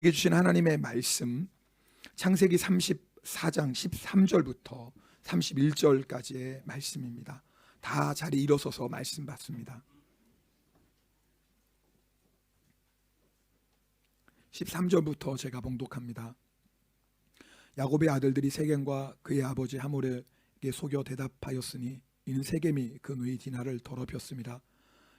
우리에게 주신 하나님의 말씀, 창세기 34장 13절부터 31절까지의 말씀입니다. 다 자리 일어서서 말씀 받습니다. 13절부터 제가 봉독합니다. 야곱의 아들들이 세겜과 그의 아버지 하몰에게 속여 대답하였으니 이는 세겜이 그 누이 디나를 더럽혔습니다.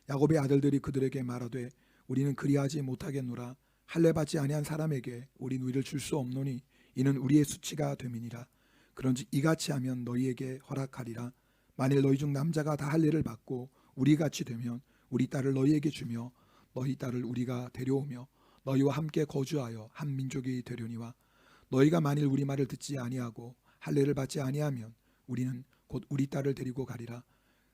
야곱의 아들들이 그들에게 말하되 우리는 그리하지 못하겠노라. 할례 받지 아니한 사람에게 우리 누이를 줄 수 없노니 이는 우리의 수치가 됨이니라. 그런즉 이같이 하면 너희에게 허락하리라. 만일 너희 중 남자가 다 할례를 받고 우리같이 되면 우리 딸을 너희에게 주며 너희 딸을 우리가 데려오며 너희와 함께 거주하여 한 민족이 되려니와 너희가 만일 우리 말을 듣지 아니하고 할례를 받지 아니하면 우리는 곧 우리 딸을 데리고 가리라.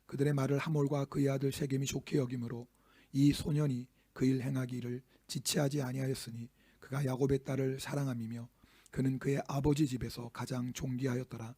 그들의 말을 하몰과 그의 아들 세겜이 좋게 여김으로 이 소년이 그 일 행하기를 지체하지 아니하였으니 그가 야곱의 딸을 사랑함이며 그는 그의 아버지 집에서 가장 존귀하였더라.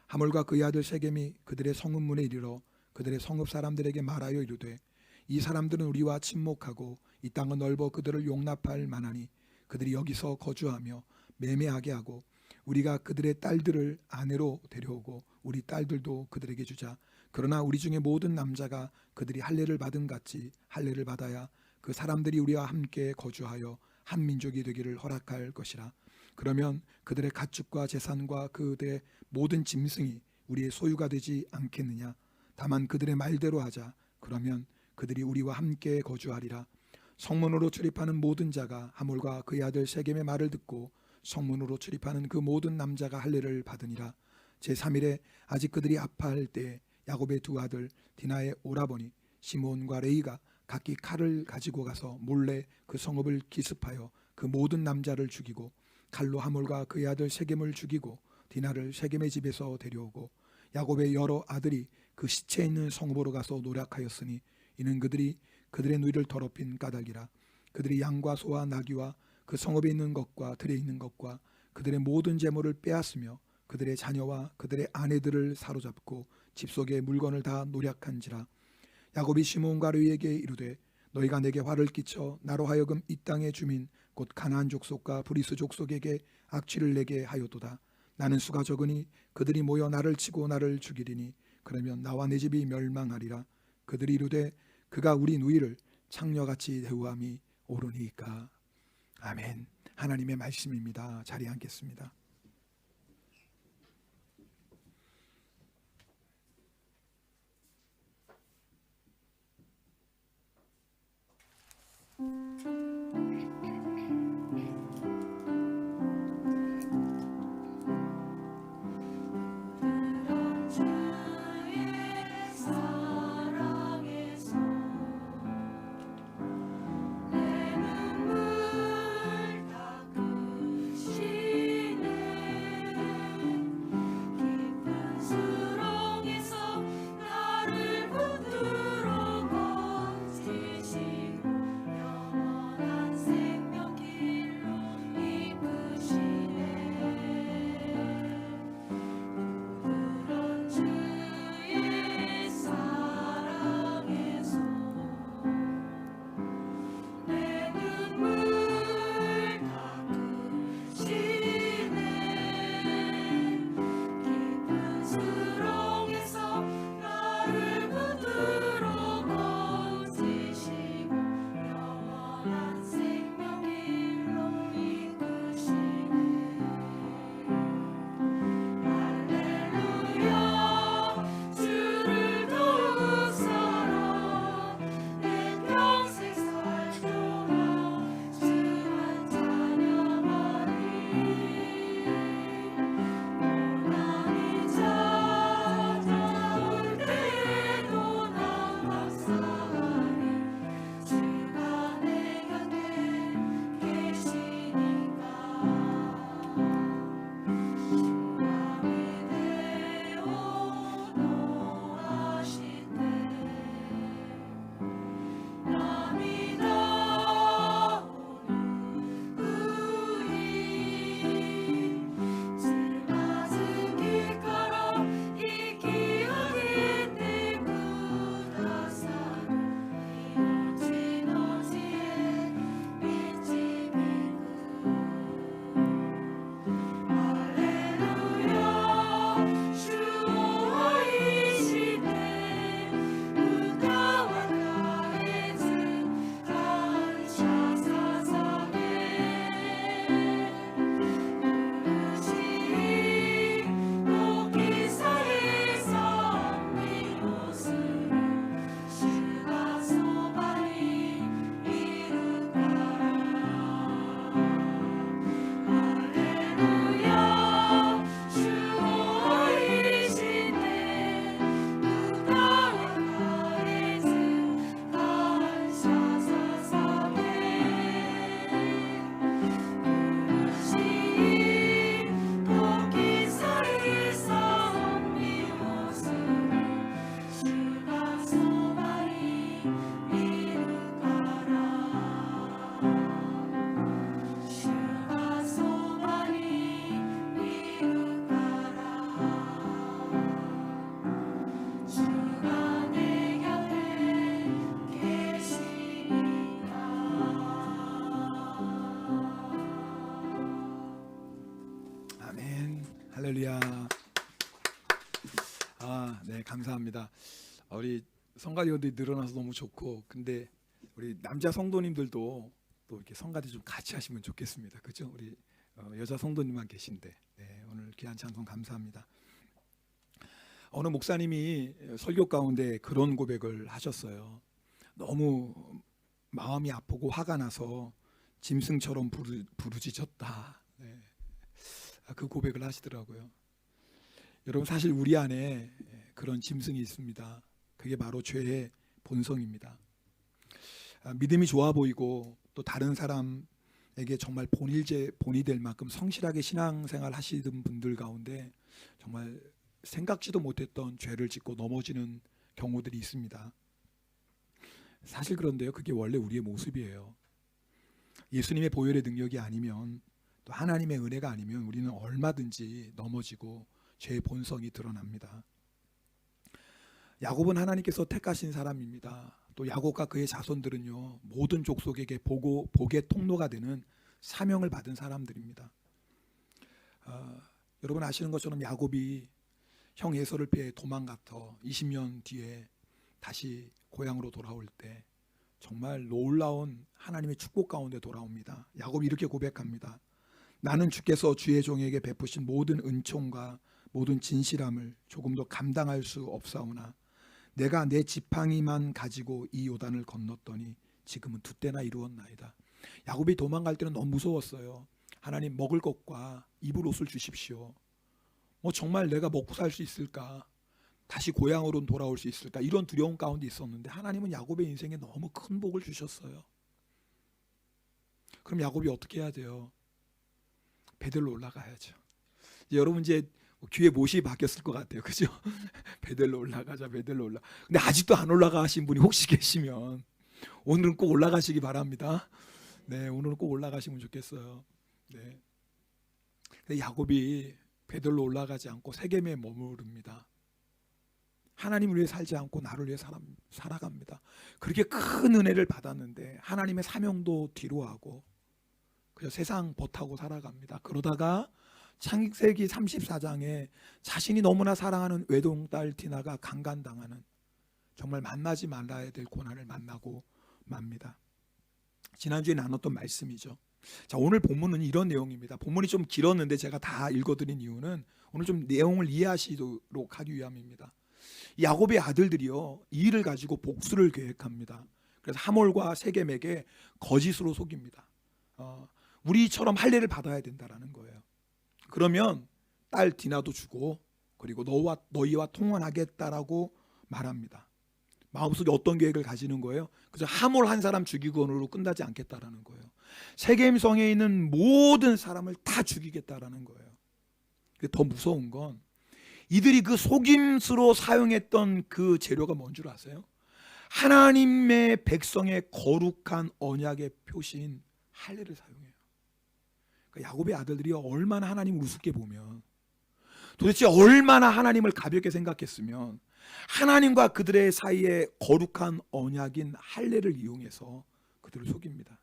하몰과 그의 아들 세겜이 그들의 성읍문에 이르러 그들의 성읍 사람들에게 말하여 이르되 이 사람들은 우리와 친목하고 이 땅은 넓어 그들을 용납할 만하니 그들이 여기서 거주하며 매매하게 하고 우리가 그들의 딸들을 아내로 데려오고 우리 딸들도 그들에게 주자. 그러나 우리 중에 모든 남자가 그들이 할례를 받은 같이 할례를 받아야 그 사람들이 우리와 함께 거주하여 한 민족이 되기를 허락할 것이라. 그러면 그들의 가축과 재산과 그들의 모든 짐승이 우리의 소유가 되지 않겠느냐. 다만 그들의 말대로 하자. 그러면 그들이 우리와 함께 거주하리라. 성문으로 출입하는 모든 자가 하몰과 그의 아들 세겜의 말을 듣고 성문으로 출입하는 그 모든 남자가 할례를 받으니라. 제3일에 아직 그들이 아파할 때 야곱의 두 아들 디나의 오라버니 시몬과 레이가 각기 칼을 가지고 가서 몰래 그 성읍을 기습하여 그 모든 남자를 죽이고 칼로 하몰과 그의 아들 세겜을 죽이고 디나를 세겜의 집에서 데려오고 야곱의 여러 아들이 그 시체 있는 성읍으로 가서 노략하였으니 이는 그들이 그들의 누이를 더럽힌 까닭이라. 그들이 양과 소와 나귀와 그 성읍에 있는 것과 들에 있는 것과 그들의 모든 재물을 빼앗으며 그들의 자녀와 그들의 아내들을 사로잡고 집 속의 물건을 다 노략한지라. 야곱이 시몬과 르이에게 이르되 너희가 내게 화를 끼쳐 나로 하여금 이 땅의 주민 곧 가나안 족속과 브리스 족속에게 악취를 내게 하였도다. 나는 수가 적으니 그들이 모여 나를 치고 나를 죽이리니 그러면 나와 내 집이 멸망하리라. 그들이 이르되 그가 우리 누이를 창녀같이 대우함이 옳으니까. 아멘. 하나님의 말씀입니다. 자리에 앉겠습니다. 감사합니다. 우리 성가대원들이 늘어나서 너무 좋고, 근데 우리 남자 성도님들도 또 이렇게 성가대 좀 같이 하시면 좋겠습니다. 그죠? 우리 여자 성도님만 계신데, 네, 오늘 귀한 찬송 감사합니다. 어느 목사님이 설교 가운데 그런 고백을 하셨어요. 너무 마음이 아프고 화가 나서 짐승처럼 부르짖었다. 네. 그 고백을 하시더라고요. 여러분, 사실 우리 안에 그런 짐승이 있습니다. 그게 바로 죄의 본성입니다. 믿음이 좋아 보이고 또 다른 사람에게 정말 본이 될 만큼 성실하게 신앙생활 하시던 분들 가운데 정말 생각지도 못했던 죄를 짓고 넘어지는 경우들이 있습니다. 사실 그런데요, 그게 원래 우리의 모습이에요. 예수님의 보혈의 능력이 아니면, 또 하나님의 은혜가 아니면 우리는 얼마든지 넘어지고 죄의 본성이 드러납니다. 야곱은 하나님께서 택하신 사람입니다. 또 야곱과 그의 자손들은요, 모든 족속에게 복의 통로가 되는 사명을 받은 사람들입니다. 여러분 아시는 것처럼 야곱이 형 에서를 피해 도망가서 20년 뒤에 다시 고향으로 돌아올 때 정말 놀라운 하나님의 축복 가운데 돌아옵니다. 야곱이 이렇게 고백합니다. 나는 주께서 주의 종에게 베푸신 모든 은총과 모든 진실함을 조금 더 감당할 수 없사오나 내가 내 지팡이만 가지고 이 요단을 건넜더니 지금은 두 때나 이루었나이다. 야곱이 도망갈 때는 너무 무서웠어요. 하나님, 먹을 것과 입을 옷을 주십시오. 정말 내가 먹고 살 수 있을까? 다시 고향으로 돌아올 수 있을까? 이런 두려움 가운데 있었는데 하나님은 야곱의 인생에 너무 큰 복을 주셨어요. 그럼 야곱이 어떻게 해야 돼요? 베들로 올라가야죠. 여러분 이제 귀에 못이 박혔을 것 같아요. 그죠? 베들로 올라가자, 베들로 올라. 근데 아직도 안 올라가신 분이 혹시 계시면 오늘은 꼭 올라가시기 바랍니다. 네, 오늘은 꼭 올라가시면 좋겠어요. 네. 야곱이 베들로 올라가지 않고 세겜에 머무릅니다. 하나님을 위해 살지 않고 나를 위해 살아갑니다. 그렇게 큰 은혜를 받았는데 하나님의 사명도 뒤로하고 그저 세상 벗하고 살아갑니다. 그러다가 창세기 34장에 자신이 너무나 사랑하는 외동딸 디나가 강간당하는, 정말 만나지 말아야 될 고난을 만나고 맙니다. 지난주에 나눴던 말씀이죠. 자, 오늘 본문은 이런 내용입니다. 본문이 좀 길었는데 제가 다 읽어드린 이유는 오늘 좀 내용을 이해하시도록 하기 위함입니다. 야곱의 아들들이요, 이 일을 가지고 복수를 계획합니다. 그래서 하몰과 세겜에게 거짓으로 속입니다. 우리처럼 할례를 받아야 된다라는 거예요. 그러면 딸 디나도 주고 그리고 너희와 통혼하겠다라고 말합니다. 마음속에 어떤 계획을 가지는 거예요? 그저 하몰 한 사람 죽이고는 끝나지 않겠다라는 거예요. 세겜 성에 있는 모든 사람을 다 죽이겠다라는 거예요. 더 무서운 건 이들이 그 속임수로 사용했던 그 재료가 뭔 줄 아세요? 하나님의 백성의 거룩한 언약의 표시인 할례를 사용해요. 그러니까 야곱의 아들들이 얼마나 하나님을 우습게 보면, 도대체 얼마나 하나님을 가볍게 생각했으면 하나님과 그들의 사이에 거룩한 언약인 할례를 이용해서 그들을 속입니다.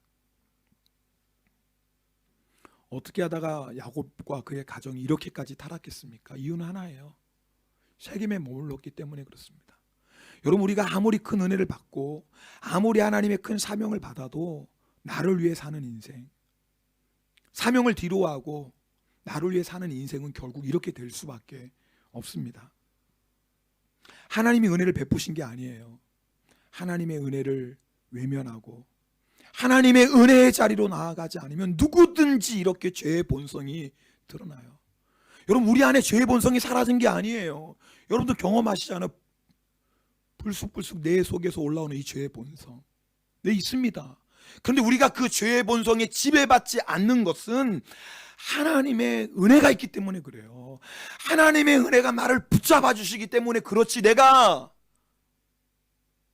어떻게 하다가 야곱과 그의 가정이 이렇게까지 타락했습니까? 이유는 하나예요. 세겜에 머물렀기 때문에 그렇습니다. 여러분, 우리가 아무리 큰 은혜를 받고 아무리 하나님의 큰 사명을 받아도 나를 위해 사는 인생, 사명을 뒤로하고 나를 위해 사는 인생은 결국 이렇게 될 수밖에 없습니다. 하나님이 은혜를 베푸신 게 아니에요. 하나님의 은혜를 외면하고 하나님의 은혜의 자리로 나아가지 않으면 누구든지 이렇게 죄의 본성이 드러나요. 여러분, 우리 안에 죄의 본성이 사라진 게 아니에요. 여러분도 경험하시잖아요. 불쑥불쑥 내 속에서 올라오는 이 죄의 본성, 네, 있습니다. 그런데 우리가 그 죄의 본성에 지배받지 않는 것은 하나님의 은혜가 있기 때문에 그래요. 하나님의 은혜가 나를 붙잡아 주시기 때문에 그렇지, 내가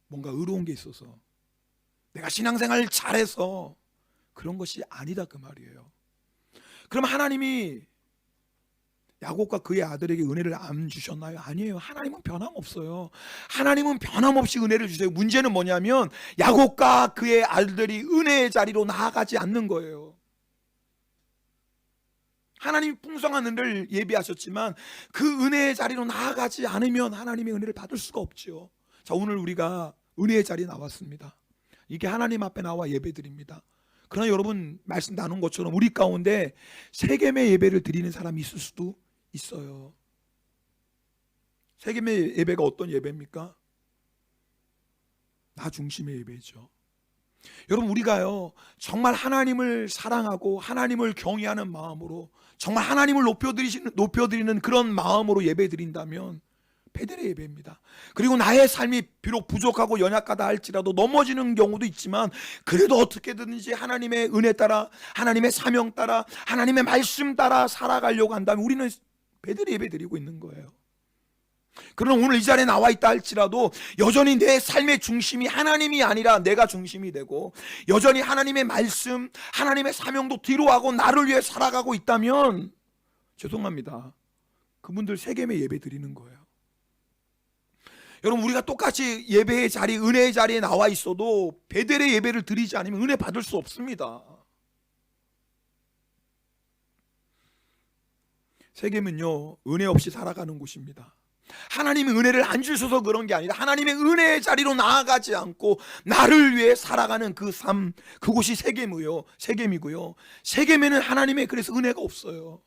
뭔가 의로운 게 있어서, 내가 신앙생활을 잘해서 그런 것이 아니다, 그 말이에요. 그럼 하나님이 야곱과 그의 아들에게 은혜를 안 주셨나요? 아니에요. 하나님은 변함없어요. 하나님은 변함없이 은혜를 주세요. 문제는 뭐냐면 야곱과 그의 아들들이 은혜의 자리로 나아가지 않는 거예요. 하나님이 풍성한 은혜를 예비하셨지만 그 은혜의 자리로 나아가지 않으면 하나님의 은혜를 받을 수가 없지요. 자, 오늘 우리가 은혜의 자리에 나왔습니다. 이게 하나님 앞에 나와 예배드립니다. 그러나 여러분 말씀 나눈 것처럼 우리 가운데 세겜의 예배를 드리는 사람이 있을 수도 있어요. 세겜의 예배가 어떤 예배입니까? 나 중심의 예배죠. 여러분 우리가요 정말 하나님을 사랑하고 하나님을 경외하는 마음으로 정말 하나님을 높여드리는 그런 마음으로 예배드린다면 베델의 예배입니다. 그리고 나의 삶이 비록 부족하고 연약하다 할지라도 넘어지는 경우도 있지만 그래도 어떻게든지 하나님의 은혜 따라 하나님의 사명 따라 하나님의 말씀 따라 살아가려고 한다면 우리는 베델의 예배 드리고 있는 거예요. 그러나 오늘 이 자리에 나와 있다 할지라도 여전히 내 삶의 중심이 하나님이 아니라 내가 중심이 되고 여전히 하나님의 말씀 하나님의 사명도 뒤로하고 나를 위해 살아가고 있다면 죄송합니다. 그분들 세겜의 예배 드리는 거예요. 여러분 우리가 똑같이 예배의 자리 은혜의 자리에 나와 있어도 베델의 예배를 드리지 않으면 은혜 받을 수 없습니다. 세겜은요 은혜 없이 살아가는 곳입니다. 하나님의 은혜를 안 주셔서 그런 게 아니라 하나님의 은혜의 자리로 나아가지 않고 나를 위해 살아가는 그 삶, 그곳이 세겜이고요. 세겜에는 하나님의 그래서 은혜가 없어요.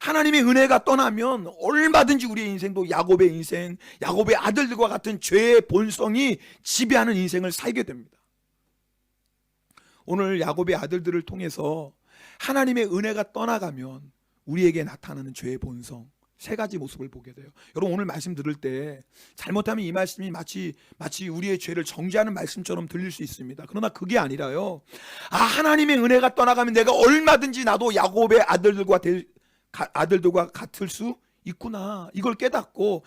하나님의 은혜가 떠나면 얼마든지 우리의 인생도 야곱의 인생, 야곱의 아들들과 같은 죄의 본성이 지배하는 인생을 살게 됩니다. 오늘 야곱의 아들들을 통해서 하나님의 은혜가 떠나가면 우리에게 나타나는 죄의 본성 세 가지 모습을 보게 돼요. 여러분 오늘 말씀 들을 때 잘못하면 이 말씀이 마치 우리의 죄를 정죄하는 말씀처럼 들릴 수 있습니다. 그러나 그게 아니라요. 하나님의 은혜가 떠나가면 내가 얼마든지 나도 야곱의 아들들과 같을 수 있구나. 이걸 깨닫고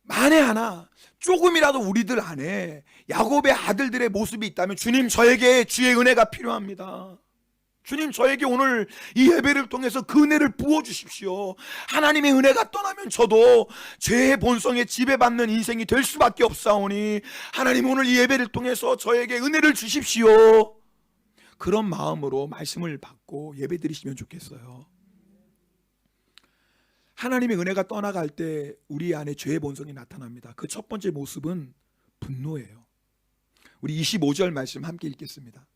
만에 하나 조금이라도 우리들 안에 야곱의 아들들의 모습이 있다면 주님 저에게 주의 은혜가 필요합니다. 주님 저에게 오늘 이 예배를 통해서 그 은혜를 부어주십시오. 하나님의 은혜가 떠나면 저도 죄의 본성에 지배받는 인생이 될 수밖에 없사오니 하나님 오늘 이 예배를 통해서 저에게 은혜를 주십시오. 그런 마음으로 말씀을 받고 예배 드리시면 좋겠어요. 하나님의 은혜가 떠나갈 때 우리 안에 죄의 본성이 나타납니다. 그 첫 번째 모습은 분노예요. 우리 25절 말씀 함께 읽겠습니다.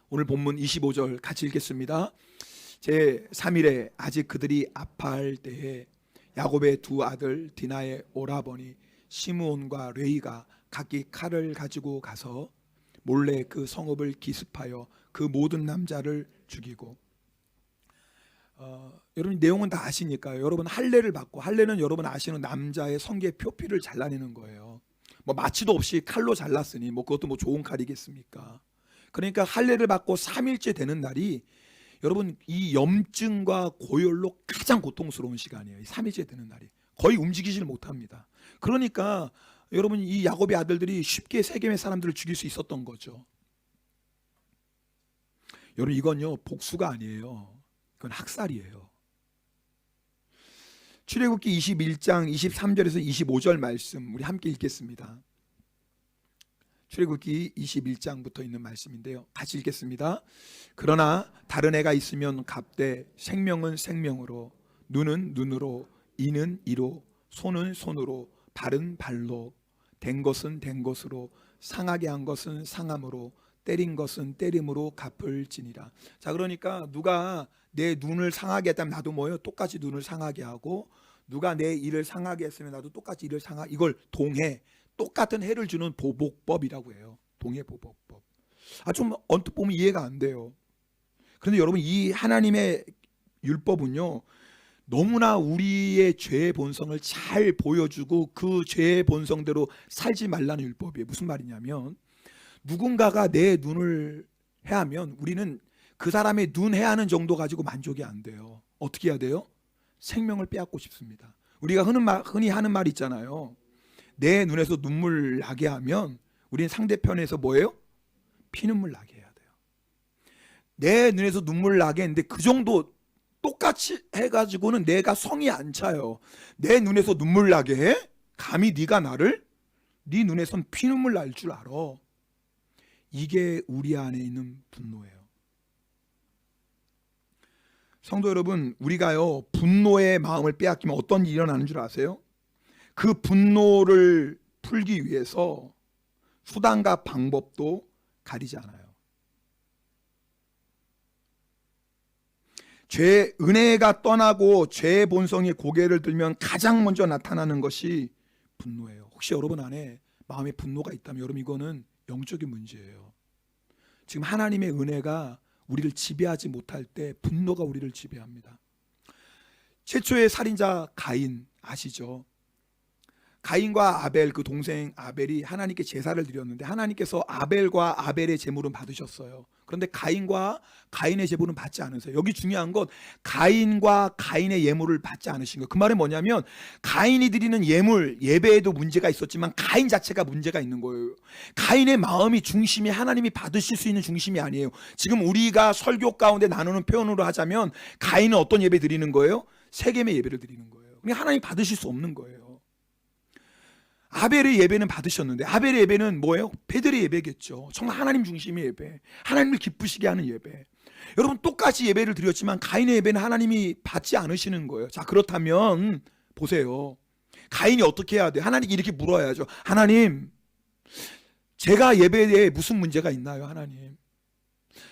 오늘 본문 25절 같이 읽겠습니다. 제3일에 아직 그들이 아파할 때에 야곱의 두 아들 디나의 오라버니 시므온과 레이가 각기 칼을 가지고 가서 몰래 그 성읍을 기습하여 그 모든 남자를 죽이고 여러분 내용은 다 아시니까요. 여러분 할례를 받고 할례는 여러분 아시는 남자의 성기의 표피를 잘라내는 거예요. 뭐 마취도 없이 칼로 잘랐으니 그것도 좋은 칼이겠습니까? 그러니까 할례를 받고 3일째 되는 날이 여러분 이 염증과 고열로 가장 고통스러운 시간이에요. 3일째 되는 날이 거의 움직이지를 못합니다. 그러니까 여러분 이 야곱의 아들들이 쉽게 세겜의 사람들을 죽일 수 있었던 거죠. 여러분 이건요 복수가 아니에요. 이건 학살이에요. 출애굽기 21장 23절에서 25절 말씀 우리 함께 읽겠습니다. 출애굽기 21장부터 있는 말씀인데요. 같이 읽겠습니다. 그러나 다른 애가 있으면 갚되 생명은 생명으로 눈은 눈으로 이는 이로 손은 손으로 발은 발로 된 것은 된 것으로 상하게 한 것은 상함으로 때린 것은 때림으로 갚을지니라. 자 그러니까 누가 내 눈을 상하게 했다면 나도 똑같이 눈을 상하게 하고 누가 내 이를 상하게 했으면 나도 똑같이 이를 상하게 이걸 동해 똑같은 해를 주는 보복법이라고 해요. 동해 보복법. 좀 언뜻 보면 이해가 안 돼요. 그런데 여러분 이 하나님의 율법은요 너무나 우리의 죄의 본성을 잘 보여주고 그 죄의 본성대로 살지 말라는 율법이에요. 무슨 말이냐면 누군가가 내 눈을 해하면 우리는 그 사람의 눈 해하는 정도 가지고 만족이 안 돼요. 어떻게 해야 돼요? 생명을 빼앗고 싶습니다. 우리가 흔히 하는 말 있잖아요. 내 눈에서 눈물 나게 하면 우리는 상대편에서 뭐예요? 피눈물 나게 해야 돼요. 내 눈에서 눈물 나게 했는데 그 정도 똑같이 해가지고는 내가 성이 안 차요. 내 눈에서 눈물 나게 해? 감히 네가 나를? 네 눈에선 피눈물 날 줄 알아. 이게 우리 안에 있는 분노예요. 성도 여러분, 우리가요 분노의 마음을 빼앗기면 어떤 일이 일어나는 줄 아세요? 그 분노를 풀기 위해서 수단과 방법도 가리지 않아요. 죄 은혜가 떠나고 죄의 본성이 고개를 들면 가장 먼저 나타나는 것이 분노예요. 혹시 여러분 안에 마음에 분노가 있다면 여러분 이거는 영적인 문제예요. 지금 하나님의 은혜가 우리를 지배하지 못할 때 분노가 우리를 지배합니다. 최초의 살인자 가인 아시죠? 가인과 아벨, 그 동생 아벨이 하나님께 제사를 드렸는데 하나님께서 아벨과 아벨의 제물은 받으셨어요. 그런데 가인과 가인의 제물은 받지 않으세요. 여기 중요한 건 가인과 가인의 예물을 받지 않으신 거예요. 그 말은 뭐냐면 가인이 드리는 예물, 예배에도 문제가 있었지만 가인 자체가 문제가 있는 거예요. 가인의 마음이 중심이 하나님이 받으실 수 있는 중심이 아니에요. 지금 우리가 설교 가운데 나누는 표현으로 하자면 가인은 어떤 예배 드리는 거예요? 세겜의 예배를 드리는 거예요. 그러니까 하나님 받으실 수 없는 거예요. 아벨의 예배는 받으셨는데 아벨의 예배는 뭐예요? 베델의 예배겠죠. 정말 하나님 중심의 예배, 하나님을 기쁘시게 하는 예배. 여러분 똑같이 예배를 드렸지만 가인의 예배는 하나님이 받지 않으시는 거예요. 자, 그렇다면 보세요. 가인이 어떻게 해야 돼요? 하나님께 이렇게 물어야죠. 하나님, 제가 예배에 무슨 문제가 있나요? 하나님,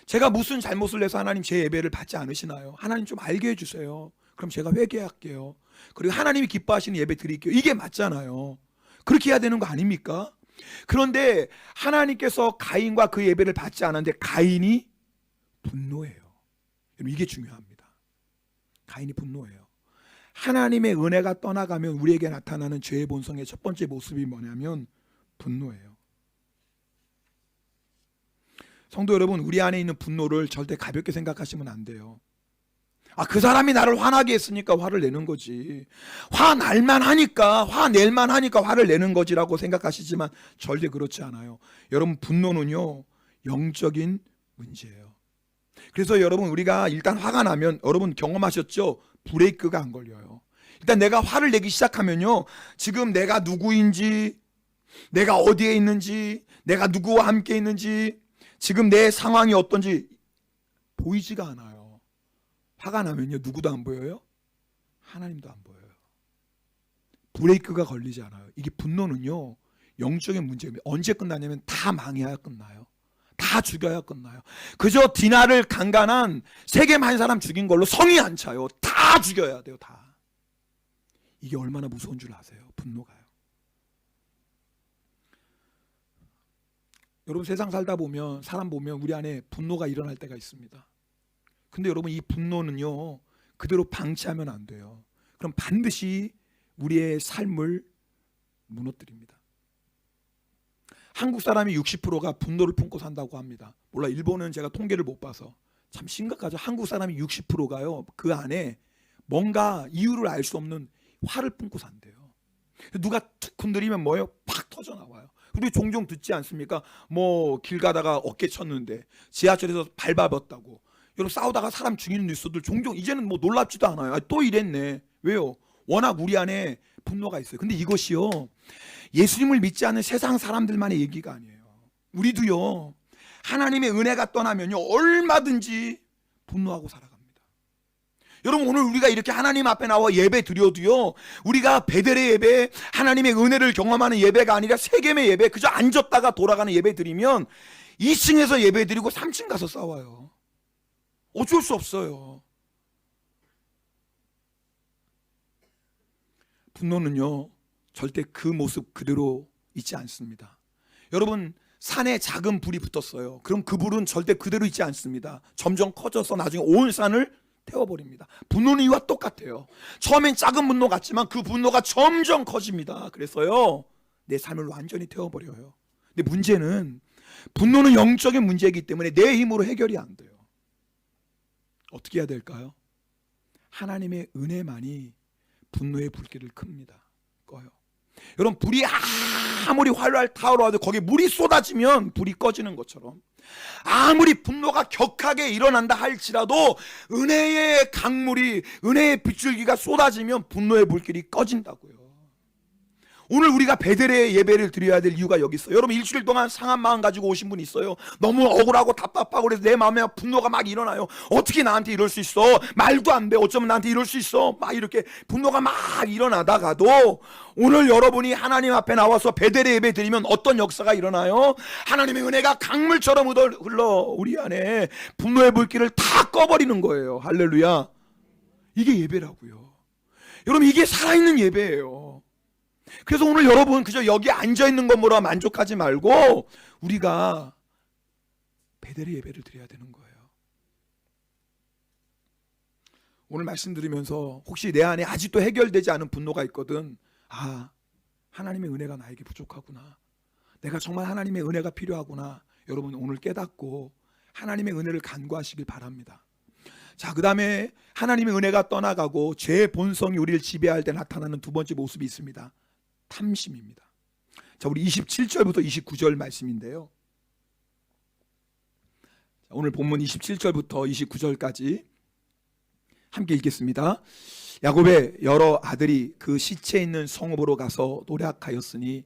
제가 무슨 잘못을 해서 하나님 제 예배를 받지 않으시나요? 하나님 좀 알게 해주세요. 그럼 제가 회개할게요. 그리고 하나님이 기뻐하시는 예배 드릴게요. 이게 맞잖아요. 그렇게 해야 되는 거 아닙니까? 그런데 하나님께서 가인과 그 예배를 받지 않았는데 가인이 분노해요. 이게 중요합니다. 가인이 분노해요. 하나님의 은혜가 떠나가면 우리에게 나타나는 죄의 본성의 첫 번째 모습이 뭐냐면 분노예요. 성도 여러분, 우리 안에 있는 분노를 절대 가볍게 생각하시면 안 돼요. 그 사람이 나를 화나게 했으니까 화를 내는 거지. 화낼만 하니까 화를 내는 거지라고 생각하시지만 절대 그렇지 않아요. 여러분, 분노는요 영적인 문제예요. 그래서 여러분, 우리가 일단 화가 나면 여러분 경험하셨죠? 브레이크가 안 걸려요. 일단 내가 화를 내기 시작하면요, 지금 내가 누구인지, 내가 어디에 있는지, 내가 누구와 함께 있는지, 지금 내 상황이 어떤지 보이지가 않아요. 화가 나면요 누구도 안 보여요? 하나님도 안 보여요. 브레이크가 걸리지 않아요. 이게 분노는요 영적인 문제입니다. 언제 끝나냐면 다 망해야 끝나요. 다 죽여야 끝나요. 그저 디나를 강간한 세겜 한 사람 죽인 걸로 성이 안 차요. 다 죽여야 돼요. 다. 이게 얼마나 무서운 줄 아세요? 분노가요. 여러분, 세상 살다 보면 사람 보면 우리 안에 분노가 일어날 때가 있습니다. 근데 여러분, 이 분노는요 그대로 방치하면 안 돼요. 그럼 반드시 우리의 삶을 무너뜨립니다. 한국 사람이 60%가 분노를 품고 산다고 합니다. 몰라, 일본은 제가 통계를 못 봐서 참 심각하죠. 한국 사람이 60%가요 그 안에 뭔가 이유를 알 수 없는 화를 품고 산대요. 누가 툭 건드리면 뭐예요? 팍 터져 나와요. 우리 종종 듣지 않습니까? 뭐 길 가다가 어깨 쳤는데, 지하철에서 밟아봤다고, 여러분 싸우다가 사람 죽이는 뉴스들 종종, 이제는 뭐 놀랍지도 않아요. 또 이랬네. 왜요? 워낙 우리 안에 분노가 있어요. 근데 이것이요 예수님을 믿지 않는 세상 사람들만의 얘기가 아니에요. 우리도요 하나님의 은혜가 떠나면요 얼마든지 분노하고 살아갑니다. 여러분, 오늘 우리가 이렇게 하나님 앞에 나와 예배 드려도요 우리가 베델의 예배, 하나님의 은혜를 경험하는 예배가 아니라 세겜의 예배, 그저 앉았다가 돌아가는 예배 드리면 2층에서 예배 드리고 3층 가서 싸워요. 어쩔 수 없어요. 분노는요 절대 그 모습 그대로 있지 않습니다. 여러분, 산에 작은 불이 붙었어요. 그럼 그 불은 절대 그대로 있지 않습니다. 점점 커져서 나중에 온 산을 태워버립니다. 분노는 이와 똑같아요. 처음엔 작은 분노 같지만 그 분노가 점점 커집니다. 그래서요 내 삶을 완전히 태워버려요. 근데 문제는 분노는 영적인 문제이기 때문에 내 힘으로 해결이 안 돼요. 어떻게 해야 될까요? 하나님의 은혜만이 분노의 불길을 꺼요. 여러분, 불이 아무리 활활 타오르어도 거기에 물이 쏟아지면 불이 꺼지는 것처럼, 아무리 분노가 격하게 일어난다 할지라도 은혜의 강물이, 은혜의 빗줄기가 쏟아지면 분노의 불길이 꺼진다고요. 오늘 우리가 베델의 예배를 드려야 될 이유가 여기 있어요. 여러분 일주일 동안 상한 마음 가지고 오신 분 있어요. 너무 억울하고 답답하고 그래서 내 마음에 분노가 막 일어나요. 어떻게 나한테 이럴 수 있어? 말도 안 돼. 어쩌면 나한테 이럴 수 있어? 막 이렇게 분노가 막 일어나다가도 오늘 여러분이 하나님 앞에 나와서 베델의 예배 드리면 어떤 역사가 일어나요? 하나님의 은혜가 강물처럼 흘러 우리 안에 분노의 불길을 다 꺼버리는 거예요. 할렐루야. 이게 예배라고요. 여러분 이게 살아있는 예배예요. 그래서 오늘 여러분 그저 여기 앉아있는 것으로 만족하지 말고 우리가 베델의 예배를 드려야 되는 거예요. 오늘 말씀 들으면서 혹시 내 안에 아직도 해결되지 않은 분노가 있거든. 아, 하나님의 은혜가 나에게 부족하구나. 내가 정말 하나님의 은혜가 필요하구나. 여러분 오늘 깨닫고 하나님의 은혜를 간구하시길 바랍니다. 자, 그 다음에 하나님의 은혜가 떠나가고 죄의 본성이 우리를 지배할 때 나타나는 두 번째 모습이 있습니다. 탐심입니다. 자, 우리 27절부터 29절 말씀인데요. 오늘 본문 27절부터 29절까지 함께 읽겠습니다. 야곱의 여러 아들이 그 시체 있는 성읍으로 가서 노략하였으니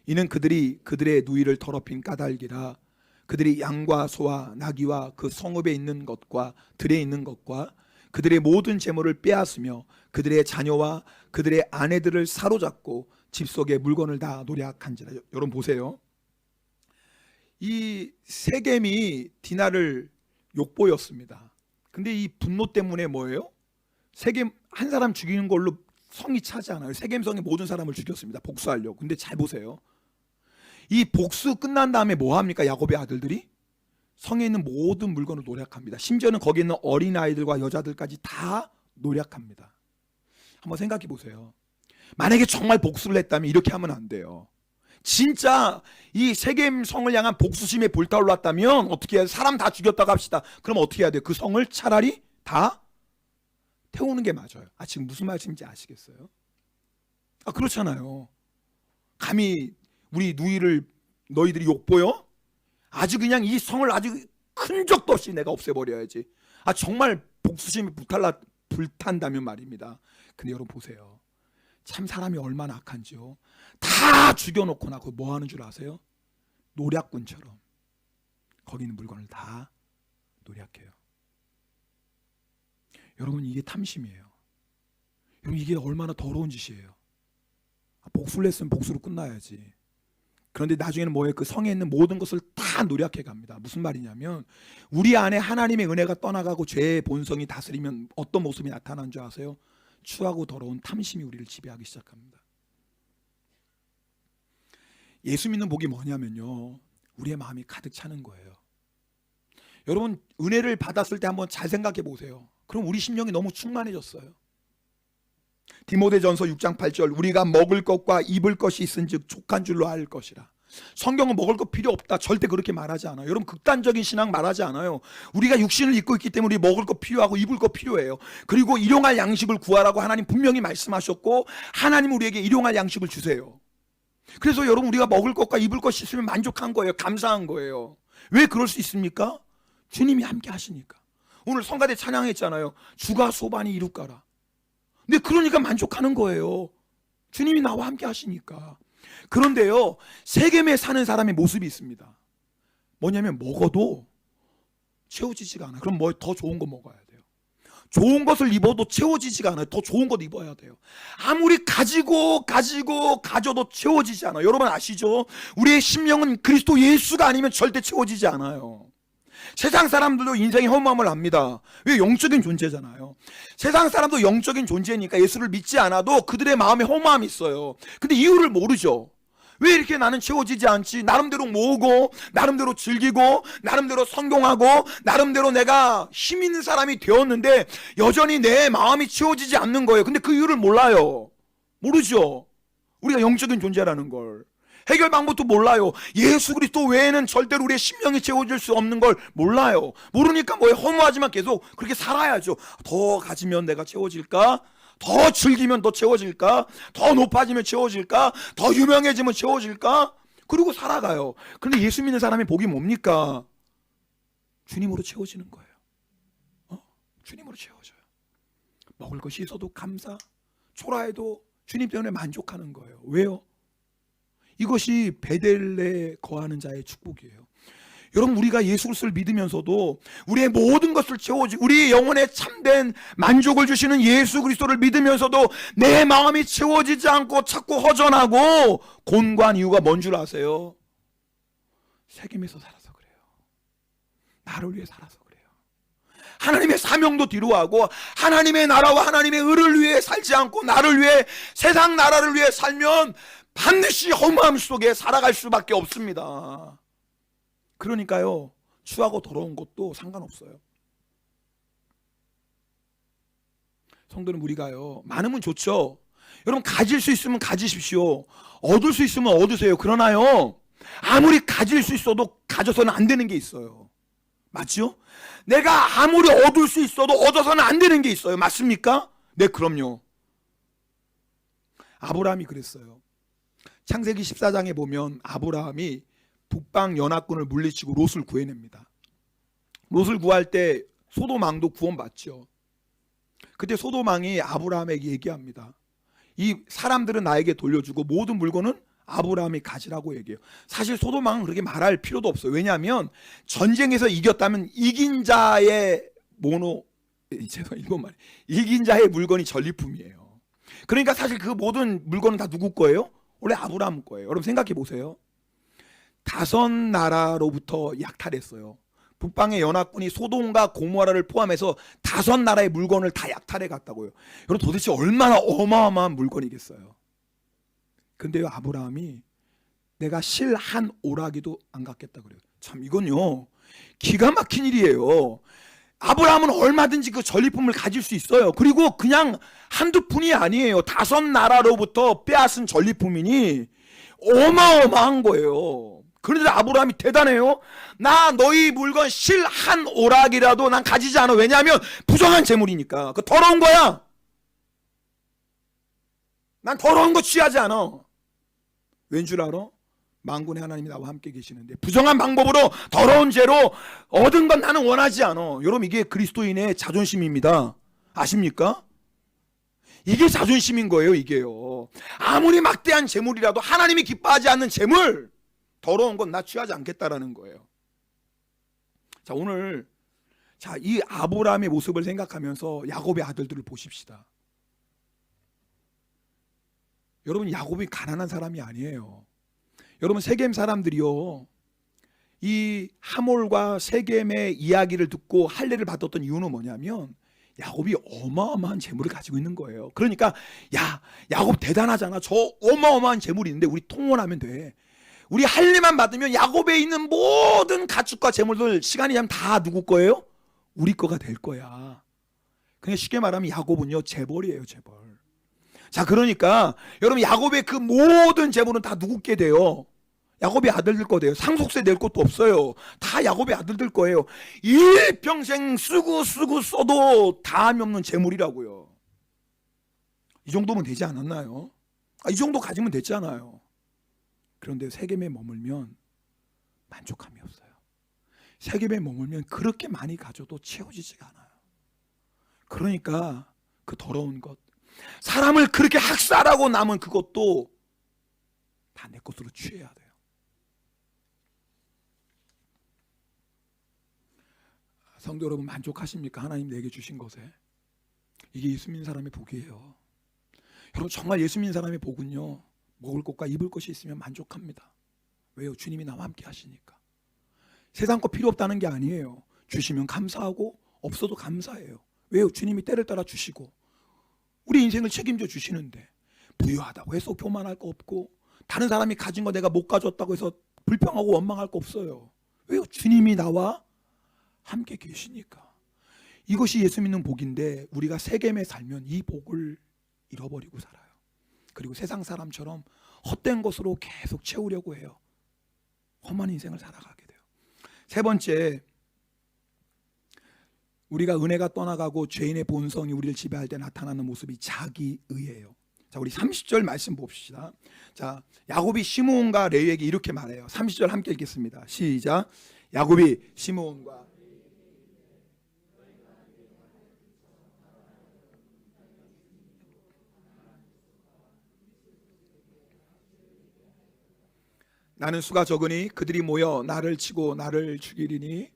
이는 그들이 그들의 누이를 더럽힌 까닭이라. 그들이 양과 소와 나귀와 그 성읍에 있는 것과 들에 있는 것과 그들의 모든 재물을 빼앗으며 그들의 자녀와 그들의 아내들을 사로잡고 집 속의 물건을 다 노략한지라. 여러분 보세요. 이 세겜이 디나를 욕보였습니다. 근데 이 분노 때문에 뭐예요? 세겜 한 사람 죽이는 걸로 성이 차지 않아요. 세겜성의 모든 사람을 죽였습니다. 복수하려고. 근데 잘 보세요. 이 복수 끝난 다음에 뭐 합니까? 야곱의 아들들이 성에 있는 모든 물건을 노략합니다. 심지어는 거기 있는 어린아이들과 여자들까지 다 노략합니다. 한번 생각해 보세요. 만약에 정말 복수를 했다면 이렇게 하면 안 돼요. 진짜 이 세겜 성을 향한 복수심에 불타올랐다면 어떻게 해야 돼요? 사람 다 죽였다고 합시다. 그럼 어떻게 해야 돼요? 그 성을 차라리 다 태우는 게 맞아요. 아, 지금 무슨 말씀인지 아시겠어요? 아, 그렇잖아요. 감히 우리 누이를 너희들이 욕보여? 아주 그냥 이 성을 아주 큰 적도 없이 내가 없애버려야지. 아, 정말 복수심이 불탄다면 말입니다. 근데 여러분 보세요. 참 사람이 얼마나 악한지요. 다 죽여놓고 나고 뭐 하는 줄 아세요? 노략꾼처럼 거기 있는 물건을 다 노략해요. 여러분 이게 탐심이에요. 여러분 이게 얼마나 더러운 짓이에요. 복수를 했으면 복수로 끝나야지. 그런데 나중에는 뭐예요? 그 성에 있는 모든 것을 다 노략해 갑니다. 무슨 말이냐면 우리 안에 하나님의 은혜가 떠나가고 죄의 본성이 다스리면 어떤 모습이 나타나는 줄 아세요? 추하고 더러운 탐심이 우리를 지배하기 시작합니다. 예수 믿는 복이 뭐냐면요, 우리의 마음이 가득 차는 거예요. 여러분 은혜를 받았을 때 한번 잘 생각해 보세요. 그럼 우리 심령이 너무 충만해졌어요. 디모데전서 6장 8절 우리가 먹을 것과 입을 것이 있은즉 족한 줄로 알 것이라. 성경은 먹을 것 필요 없다 절대 그렇게 말하지 않아요. 여러분 극단적인 신앙 말하지 않아요. 우리가 육신을 입고 있기 때문에 우리 먹을 것 필요하고 입을 것 필요해요. 그리고 일용할 양식을 구하라고 하나님 분명히 말씀하셨고 하나님 우리에게 일용할 양식을 주세요. 그래서 여러분 우리가 먹을 것과 입을 것이 있으면 만족한 거예요. 감사한 거예요. 왜 그럴 수 있습니까? 주님이 함께 하시니까. 오늘 성가대 찬양했잖아요. 주가 소반이 이룩가라. 근데 그러니까 만족하는 거예요. 주님이 나와 함께 하시니까. 그런데요, 세겜에 사는 사람의 모습이 있습니다. 뭐냐면 먹어도 채워지지가 않아요. 그럼 뭐 더 좋은 거 먹어야 돼요. 좋은 것을 입어도 채워지지가 않아요. 더 좋은 것 입어야 돼요. 아무리 가져도 채워지지 않아요. 여러분 아시죠? 우리의 심령은 그리스도 예수가 아니면 절대 채워지지 않아요. 세상 사람들도 인생의 허무함을 압니다. 왜? 영적인 존재잖아요. 세상 사람도 영적인 존재니까 예수를 믿지 않아도 그들의 마음에 허무함이 있어요. 근데 이유를 모르죠. 왜 이렇게 나는 채워지지 않지? 나름대로 모으고 나름대로 즐기고 나름대로 성공하고 나름대로 내가 힘 있는 사람이 되었는데 여전히 내 마음이 채워지지 않는 거예요. 근데 그 이유를 몰라요. 모르죠. 우리가 영적인 존재라는 걸. 해결 방법도 몰라요. 예수 그리스도 외에는 절대로 우리의 심령이 채워질 수 없는 걸 몰라요. 모르니까 뭐예요? 허무하지만 계속 그렇게 살아야죠. 더 가지면 내가 채워질까? 더 즐기면 더 채워질까? 더 높아지면 채워질까? 더 유명해지면 채워질까? 그리고 살아가요. 그런데 예수 믿는 사람의 복이 뭡니까? 주님으로 채워지는 거예요. 주님으로 채워져요. 먹을 것이 있어도 감사, 초라해도 주님 때문에 만족하는 거예요. 왜요? 이것이 베델레 거하는 자의 축복이에요. 여러분, 우리가 예수 그리스도를 믿으면서도 우리의 모든 것을 채워주고 우리의 영혼에 참된 만족을 주시는 예수 그리스도를 믿으면서도 내 마음이 채워지지 않고 자꾸 허전하고 곤고한 이유가 뭔 줄 아세요? 세겜에서 살아서 그래요. 나를 위해 살아서 그래요. 하나님의 사명도 뒤로하고 하나님의 나라와 하나님의 의를 위해 살지 않고 나를 위해, 세상 나라를 위해 살면 반드시 허무함 속에 살아갈 수밖에 없습니다. 그러니까요, 추하고 더러운 것도 상관없어요. 성도는, 우리가요, 많으면 좋죠. 여러분, 가질 수 있으면 가지십시오. 얻을 수 있으면 얻으세요. 그러나요, 아무리 가질 수 있어도 가져서는 안 되는 게 있어요. 맞죠? 내가 아무리 얻을 수 있어도 얻어서는 안 되는 게 있어요. 맞습니까? 네, 그럼요. 아브라함이 그랬어요. 창세기 14장에 보면 아브라함이 북방 연합군을 물리치고 롯을 구해냅니다. 롯을 구할 때 소돔왕도 구원받죠. 그때 소돔왕이 아브라함에게 얘기합니다. 이 사람들은 나에게 돌려주고 모든 물건은 아브라함이 가지라고 얘기해요. 사실 소돔왕은 그렇게 말할 필요도 없어요. 왜냐하면 전쟁에서 이겼다면 이긴 자의 이긴 자의 물건이 전리품이에요. 그러니까 사실 그 모든 물건은 다 누구 거예요? 원래 아브라함 거예요. 여러분, 생각해 보세요. 5나라로부터 약탈했어요. 북방의 연합군이 소돔과 고모라를 포함해서 5나라의 물건을 다 약탈해 갔다고요. 여러분, 도대체 얼마나 어마어마한 물건이겠어요. 근데요, 아브라함이 내가 실 한 오라기도 안 갖겠다 그래요. 참, 이건요, 기가 막힌 일이에요. 아브라함은 얼마든지 그 전리품을 가질 수 있어요. 그리고 그냥 한두 푼이 아니에요. 5나라로부터 빼앗은 전리품이니 어마어마한 거예요. 그런데 아브라함이 대단해요. 나 너희 물건 실 한 오락이라도 난 가지지 않아. 왜냐하면 부정한 재물이니까. 그 더러운 거야. 난 더러운 거 취하지 않아. 왠 줄 알아? 만군의 하나님이 나와 함께 계시는데 부정한 방법으로 더러운 죄로 얻은 건 나는 원하지 않아. 여러분, 이게 그리스도인의 자존심입니다. 아십니까? 이게 자존심인 거예요. 이게요, 아무리 막대한 재물이라도 하나님이 기뻐하지 않는 재물, 더러운 건 나 취하지 않겠다라는 거예요. 자, 오늘 이 아브라함의 모습을 생각하면서 야곱의 아들들을 보십시다. 여러분, 야곱이 가난한 사람이 아니에요. 여러분, 세겜 사람들이요, 이 하몰과 세겜의 이야기를 듣고 할례를 받았던 이유는 뭐냐면 야곱이 어마어마한 재물을 가지고 있는 거예요. 그러니까 야, 야곱 대단하잖아. 저 어마어마한 재물이 있는데 우리 통원하면 돼. 우리 할례만 받으면 야곱에 있는 모든 가축과 재물들 시간이 되면 다 누구 거예요? 우리 거가 될 거야. 그냥 쉽게 말하면 야곱은요, 재벌이에요, 재벌. 자, 그러니까 여러분, 야곱의 그 모든 재물은 다 누구 게 돼요? 야곱의 아들들 거 돼요. 상속세 낼 것도 없어요. 다 야곱의 아들들 거예요. 일평생 쓰고 써도 다함이 없는 재물이라고요. 이 정도면 되지 않았나요? 이 정도 가지면 됐잖아요. 그런데 세겜에 머물면 만족함이 없어요. 세겜에 머물면 그렇게 많이 가져도 채워지지가 않아요. 그러니까 그 더러운 것, 사람을 그렇게 학살하고 남은 그것도 다 내 것으로 취해야 돼요. 성도 여러분, 만족하십니까? 하나님 내게 주신 것에. 이게 예수 믿는 사람의 복이에요. 여러분, 정말 예수 믿는 사람의 복은요, 먹을 것과 입을 것이 있으면 만족합니다. 왜요? 주님이 나와 함께 하시니까. 세상 거 필요 없다는 게 아니에요. 주시면 감사하고 없어도 감사해요. 왜요? 주님이 때를 따라 주시고 우리 인생을 책임져 주시는데, 부유하다고 해서 교만할 거 없고 다른 사람이 가진 거 내가 못 가졌다고 해서 불평하고 원망할 거 없어요. 왜요? 주님이 나와 함께 계시니까. 이것이 예수 믿는 복인데 우리가 세겜에 살면 이 복을 잃어버리고 살아요. 그리고 세상 사람처럼 헛된 것으로 계속 채우려고 해요. 험한 인생을 살아가게 돼요. 세 번째, 우리가 은혜가 떠나가고 죄인의 본성이 우리를 지배할 때 나타나는 모습이 자기의예요. 자, 우리 30절 말씀 봅시다. 자, 야곱이 시므온과 레위에게 이렇게 말해요. 30절 함께 읽겠습니다. 시작. 야곱이 시므온과 나는 수가 적으니 그들이 모여 나를 치고 나를 죽이리니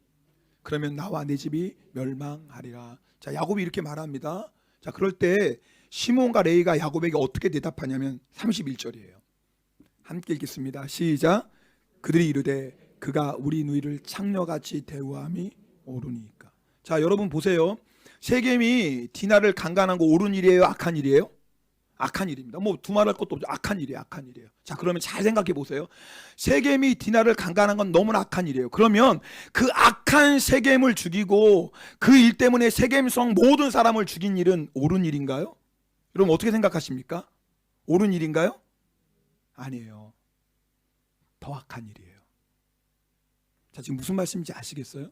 그러면 나와 내 집이 멸망하리라. 자, 야곱이 이렇게 말합니다. 자, 그럴 때 시몬과 레위가 야곱에게 어떻게 대답하냐면 31절이에요. 함께 읽겠습니다. 시작. 그들이 이르되 그가 우리 누이를 창녀같이 대우함이 옳으니까. 자, 여러분 보세요. 세겜이 디나를 강간한 거 옳은 일이에요, 악한 일이에요? 악한 일입니다. 뭐 두말할 것도 없죠. 악한 일이에요, 악한 일이에요. 자, 그러면 잘 생각해 보세요. 세겜이 디나를 강간한 건 너무나 악한 일이에요. 그러면 그 악한 세겜을 죽이고 그 일 때문에 세겜성 모든 사람을 죽인 일은 옳은 일인가요? 여러분 어떻게 생각하십니까? 옳은 일인가요? 아니에요. 더 악한 일이에요. 자, 지금 무슨 말씀인지 아시겠어요?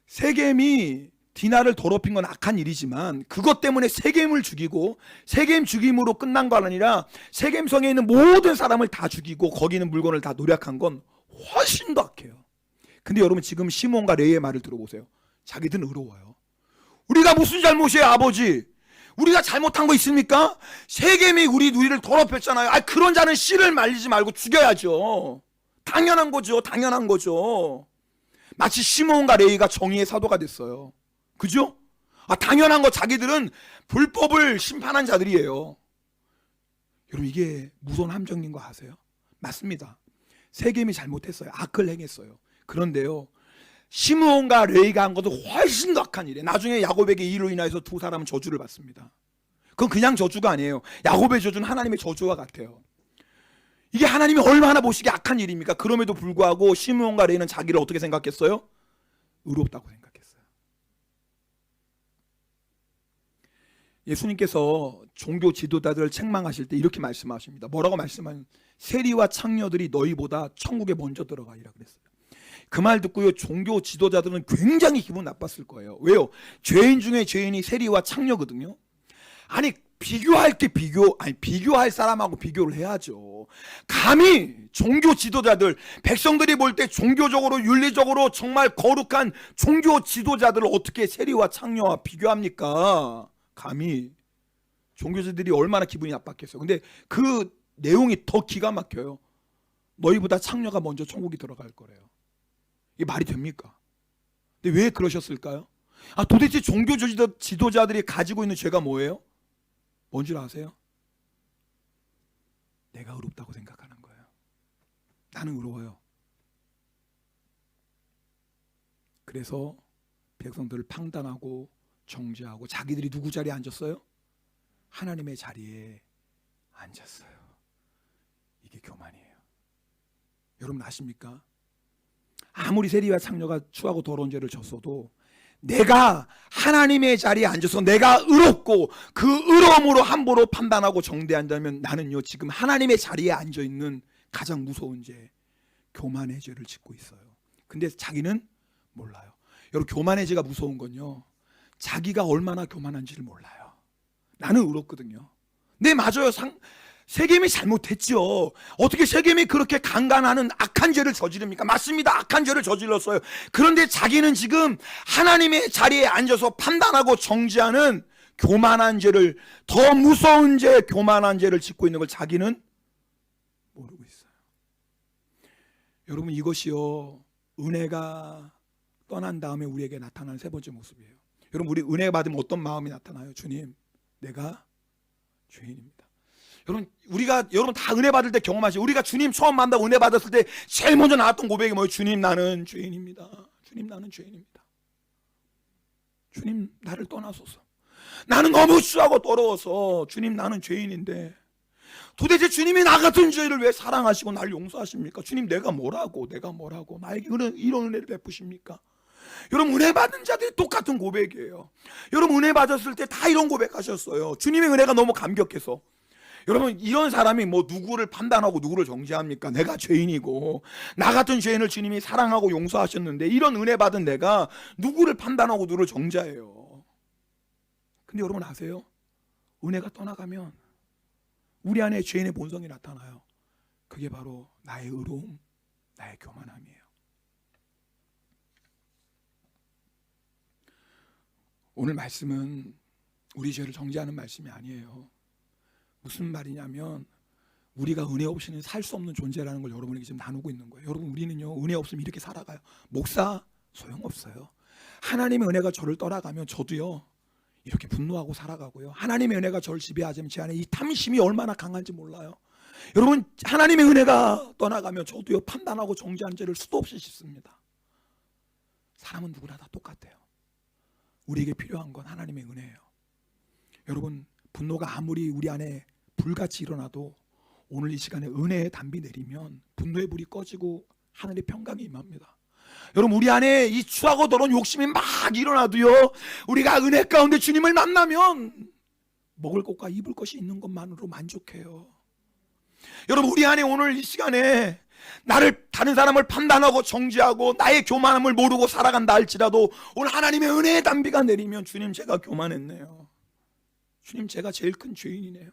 세겜이 디나를 더럽힌 건 악한 일이지만 그것 때문에 세겜을 죽이고 세겜 죽임으로 끝난 거 아니라 세겜성에 있는 모든 사람을 다 죽이고 거기 있는 물건을 다 노략한 건 훨씬 더 악해요. 근데 여러분 지금 시몬과 레위의 말을 들어보세요. 자기들은 의로워요. 우리가 무슨 잘못이에요, 아버지? 우리가 잘못한 거 있습니까? 세겜이 우리 누이를 더럽혔잖아요. 아, 그런 자는 씨를 말리지 말고 죽여야죠. 당연한 거죠. 당연한 거죠. 마치 시몬과 레위가 정의의 사도가 됐어요. 그죠? 아, 당연한 거. 자기들은 불법을 심판한 자들이에요. 여러분 이게 무서운 함정인 거 아세요? 맞습니다. 세겜이 잘못했어요. 악을 행했어요. 그런데요, 시므온과 레위가 한 것은 훨씬 더 악한 일이에요. 나중에 야곱에게 이로 인하여서 두 사람은 저주를 받습니다. 그건 그냥 저주가 아니에요. 야곱의 저주는 하나님의 저주와 같아요. 이게 하나님이 얼마나 보시기에 악한 일입니까? 그럼에도 불구하고 시므온과 레위는 자기를 어떻게 생각했어요? 의롭다고 생각했어요. 예수님께서 종교 지도자들을 책망하실 때 이렇게 말씀하십니다. 뭐라고 말씀하냐면 세리와 창녀들이 너희보다 천국에 먼저 들어가리라 그랬어요. 그 말 듣고요, 종교 지도자들은 굉장히 기분 나빴을 거예요. 왜요? 죄인 중에 죄인이 세리와 창녀거든요. 아니 비교할 게 비교할 사람하고 비교를 해야죠. 감히 종교 지도자들, 백성들이 볼 때 종교적으로 윤리적으로 정말 거룩한 종교 지도자들을 어떻게 세리와 창녀와 비교합니까? 감히. 종교자들이 얼마나 기분이 나빴겠어요. 근데 그 내용이 더 기가 막혀요. 너희보다 창녀가 먼저 천국에 들어갈 거래요. 이게 말이 됩니까? 근데 왜 그러셨을까요? 아, 도대체 종교 지도자들이 가지고 있는 죄가 뭐예요? 뭔 줄 아세요? 내가 의롭다고 생각하는 거예요. 나는 의로워요. 그래서 백성들을 판단하고 정죄하고 자기들이 누구 자리에 앉았어요? 하나님의 자리에 앉았어요. 이게 교만이에요. 여러분 아십니까? 아무리 세리와 창녀가 추하고 더러운 죄를 졌어도 내가 하나님의 자리에 앉아서 내가 의롭고 그 의로움으로 함부로 판단하고 정죄한다면 나는요 지금 하나님의 자리에 앉아있는 가장 무서운 죄, 교만의 죄를 짓고 있어요. 근데 자기는 몰라요. 여러분 교만의 죄가 무서운 건요, 자기가 얼마나 교만한지를 몰라요. 나는 의롭거든요. 네, 맞아요. 세겜이 잘못했죠. 어떻게 세겜이 그렇게 강간하는 악한 죄를 저지릅니까? 맞습니다. 악한 죄를 저질렀어요. 그런데 자기는 지금 하나님의 자리에 앉아서 판단하고 정죄하는 교만한 죄를, 더 무서운 죄, 교만한 죄를 짓고 있는 걸 자기는 모르고 있어요. 여러분 이것이요 은혜가 떠난 다음에 우리에게 나타나는 세 번째 모습이에요. 여러분 우리 은혜 받으면 어떤 마음이 나타나요? 주님, 내가 죄인입니다. 여러분 다 은혜 받을 때 경험하시죠? 우리가 주님 처음 만나고 은혜 받았을 때 제일 먼저 나왔던 고백이 뭐예요? 주님, 나는 죄인입니다. 주님, 나는 죄인입니다. 주님, 나를 떠나소서. 나는 너무 추하고 더러워서 주님, 나는 죄인인데 도대체 주님이 나 같은 죄를 왜 사랑하시고 나를 용서하십니까? 주님, 내가 뭐라고 나에게 이런 은혜를 베푸십니까? 여러분 은혜 받은 자들이 똑같은 고백이에요. 여러분 은혜 받았을 때 다 이런 고백하셨어요. 주님의 은혜가 너무 감격해서. 여러분 이런 사람이 뭐 누구를 판단하고 누구를 정죄합니까? 내가 죄인이고 나 같은 죄인을 주님이 사랑하고 용서하셨는데 이런 은혜 받은 내가 누구를 판단하고 누구를 정죄해요? 근데 여러분 아세요? 은혜가 떠나가면 우리 안에 죄인의 본성이 나타나요. 그게 바로 나의 의로움, 나의 교만함이에요. 오늘 말씀은 우리 죄를 정죄하는 말씀이 아니에요. 무슨 말이냐면 우리가 은혜 없이는 살 수 없는 존재라는 걸 여러분에게 지금 나누고 있는 거예요. 여러분, 우리는요 은혜 없으면 이렇게 살아가요. 목사, 소용없어요. 하나님의 은혜가 저를 떠나가면 저도요 이렇게 분노하고 살아가고요. 하나님의 은혜가 저를 지배하자면 제 안에 이 탐심이 얼마나 강한지 몰라요. 여러분, 하나님의 은혜가 떠나가면 저도요 판단하고 정죄한 죄를 수도 없이 씻습니다. 사람은 누구나 다 똑같아요. 우리에게 필요한 건 하나님의 은혜예요. 여러분, 분노가 아무리 우리 안에 불같이 일어나도 오늘 이 시간에 은혜의 담비 내리면 분노의 불이 꺼지고 하늘의 평강이 임합니다. 여러분, 우리 안에 이 추하고 더러운 욕심이 막 일어나도요 우리가 은혜 가운데 주님을 만나면 먹을 것과 입을 것이 있는 것만으로 만족해요. 여러분, 우리 안에 오늘 이 시간에 나를 다른 사람을 판단하고 정죄하고 나의 교만함을 모르고 살아간다 할지라도 오늘 하나님의 은혜의 담비가 내리면 주님, 제가 교만했네요. 주님, 제가 제일 큰 죄인이네요.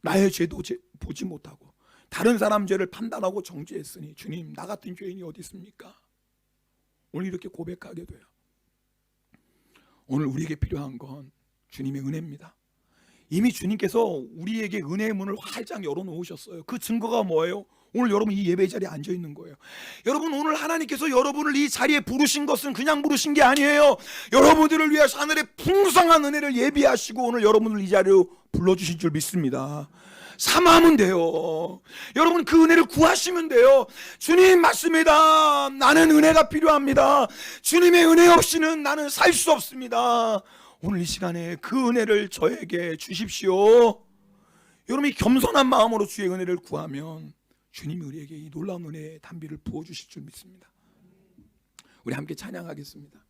나의 죄도 보지 못하고 다른 사람 죄를 판단하고 정죄했으니 주님, 나 같은 죄인이 어디 있습니까? 오늘 이렇게 고백하게 돼요. 오늘 우리에게 필요한 건 주님의 은혜입니다. 이미 주님께서 우리에게 은혜의 문을 활짝 열어놓으셨어요. 그 증거가 뭐예요? 오늘 여러분 이 예배 자리에 앉아 있는 거예요. 여러분, 오늘 하나님께서 여러분을 이 자리에 부르신 것은 그냥 부르신 게 아니에요. 여러분들을 위해서 하늘의 풍성한 은혜를 예비하시고 오늘 여러분을 이 자리로 불러주신 줄 믿습니다. 삼하면 돼요. 여러분, 그 은혜를 구하시면 돼요. 주님, 맞습니다. 나는 은혜가 필요합니다. 주님의 은혜 없이는 나는 살 수 없습니다. 오늘 이 시간에 그 은혜를 저에게 주십시오. 여러분이 겸손한 마음으로 주의 은혜를 구하면 주님이 우리에게 이 놀라운 은혜의 담비를 부어주실 줄 믿습니다. 우리 함께 찬양하겠습니다.